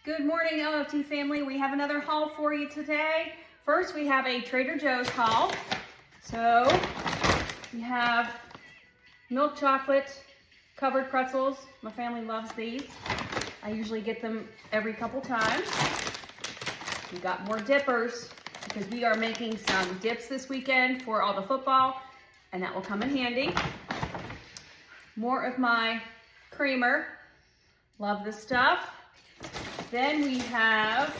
Good morning, OFT family. We have another haul for you today. First, we have a Trader Joe's haul. So, we have milk chocolate covered pretzels. My family loves these. I usually get them every couple times. We got more dippers because we are making some dips this weekend for all the football, and that will come in handy. More of my creamer. Love this stuff. Then we have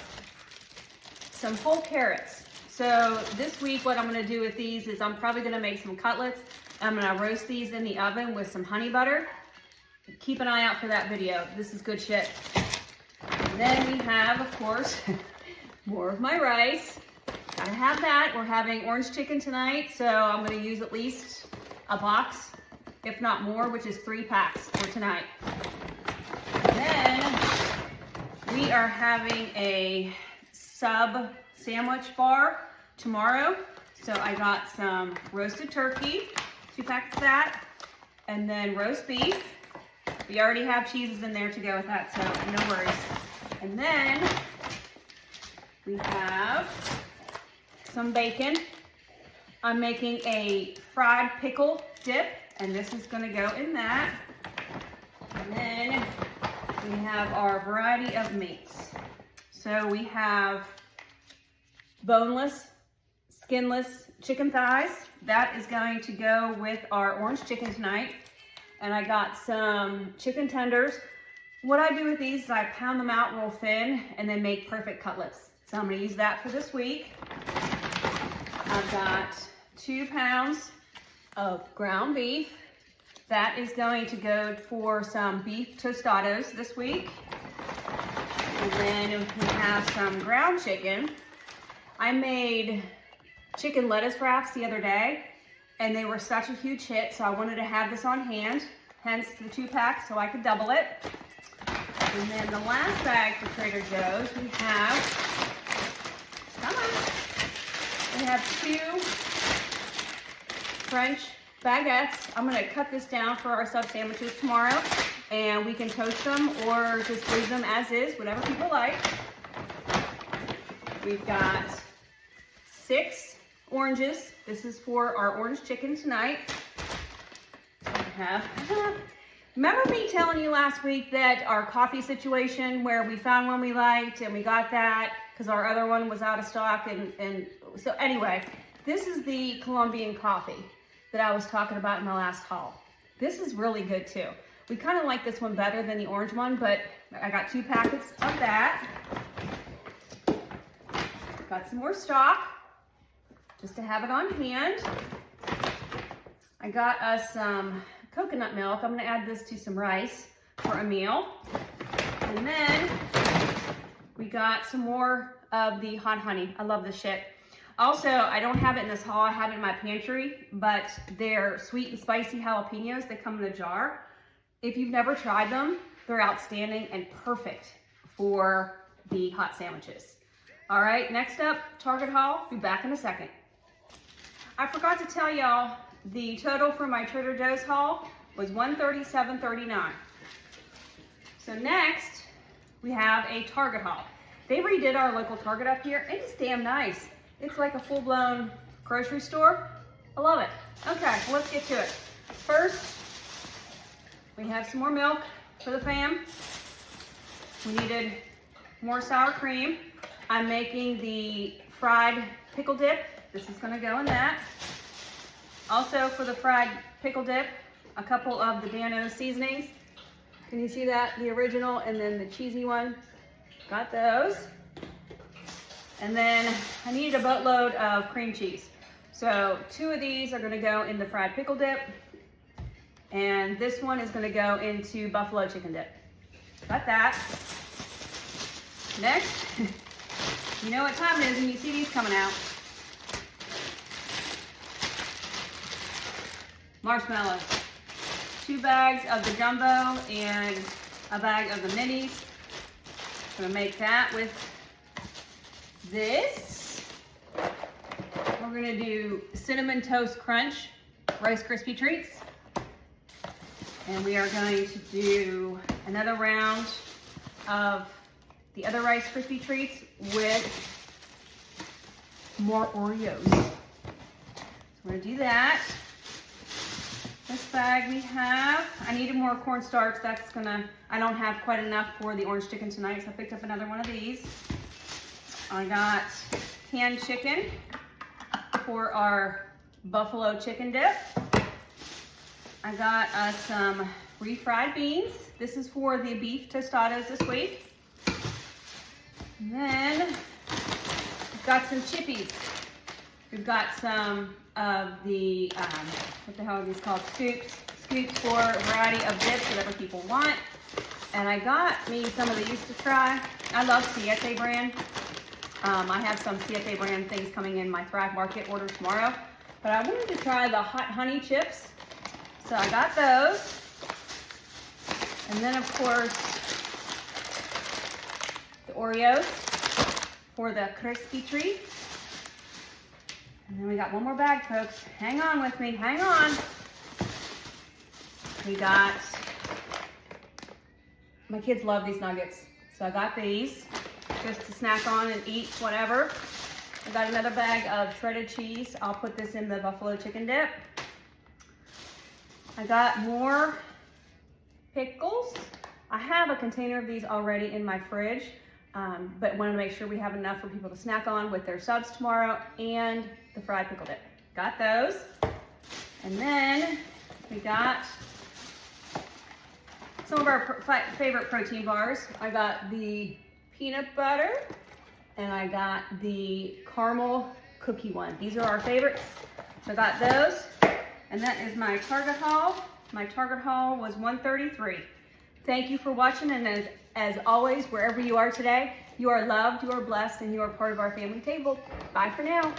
some whole carrots. So this week what I'm gonna do with these is I'm probably gonna make some cutlets. I'm gonna roast these in the oven with some honey butter. Keep an eye out for that video. This is good shit. And then we have, of course, more of my rice. Gotta have that. We're having orange chicken tonight, so I'm gonna use at least a box, if not more, which is 3 packs for tonight. And then we are having a sub sandwich bar tomorrow. So I got some roasted turkey, 2 packs of that, and then roast beef. We already have cheeses in there to go with that, so no worries. And then we have some bacon. I'm making a fried pickle dip, and this is gonna go in that. And then we have our variety of meats. So we have boneless, skinless chicken thighs. That is going to go with our orange chicken tonight. And I got some chicken tenders. What I do with these is I pound them out real thin and then make perfect cutlets. So I'm gonna use that for this week. I've got 2 pounds of ground beef. That is going to go for some beef tostados this week. And then we have some ground chicken. I made chicken lettuce wraps the other day, and they were such a huge hit, so I wanted to have this on hand, hence the 2 packs, so I could double it. And then the last bag for Trader Joe's, we have 2 French baguettes. I'm gonna cut this down for our sub sandwiches tomorrow, and we can toast them or just leave them as is, whatever people like. We've got 6 oranges. This is for our orange chicken tonight. Remember me telling you last week that our coffee situation where we found one we liked and we got that because our other one was out of stock, and so anyway, this is the Colombian coffee that I was talking about in my last haul. This is really good too. We kind of like this one better than the orange one, but I got 2 packets of that. Got some more stock, just to have it on hand. I got us some coconut milk. I'm gonna add this to some rice for a meal. And then we got some more of the hot honey. I love this shit. Also, I don't have it in this haul, I have it in my pantry, but they're sweet and spicy jalapenos. They come in a jar. If you've never tried them, they're outstanding and perfect for the hot sandwiches. All right, next up, Target haul. Be back in a second. I forgot to tell y'all, the total for my Trader Joe's haul was $137.39. So next, we have a Target haul. They redid our local Target up here, and it's damn nice. It's like a full-blown grocery store. I love it. Okay, well, let's get to it. First, we have some more milk for the fam. We needed more sour cream. I'm making the fried pickle dip. This is gonna go in that. Also for the fried pickle dip, a couple of the Dano's seasonings. Can you see that? The original and then the cheesy one. Got those. And then I needed a boatload of cream cheese. So 2 of these are gonna go in the fried pickle dip, and this one is gonna go into buffalo chicken dip. Got that. Next, you know what time it is when you see these coming out. Marshmallows. 2 bags of the jumbo and a bag of the minis. I'm gonna make that with this. We're gonna do Cinnamon Toast Crunch Rice Krispie Treats. And we are going to do another round of the other Rice Krispie treats with more Oreos. So we're gonna do that. This bag we have, I needed more cornstarch. I don't have quite enough for the orange chicken tonight, so I picked up another one of these. I got canned chicken for our buffalo chicken dip. I got some refried beans. This is for the beef tostadas this week. And then we've got some chippies. We've got some of the, what the hell are these called? Scoops for a variety of dips, whatever people want. And I got me some of these to try. I love Siete brand. I have some Siete brand things coming in my Thrive Market order tomorrow. But I wanted to try the hot honey chips. So I got those. And then of course, the Oreos for the crispy treats. And then we got one more bag, folks. Hang on with me, hang on. We got, my kids love these nuggets. So I got these just to snack on and eat whatever. I got another bag of shredded cheese. I'll put this in the buffalo chicken dip. I got more pickles. I have a container of these already in my fridge, but wanted to make sure we have enough for people to snack on with their subs tomorrow, and the fried pickle dip. Got those. And then we got some of our favorite protein bars. I got the peanut butter, and I got the caramel cookie one. These are our favorites. So I got those. And that is my Target haul. My Target haul was $133. Thank you for watching, and as always, wherever you are today, you are loved, you are blessed, and you are part of our family table. Bye for now.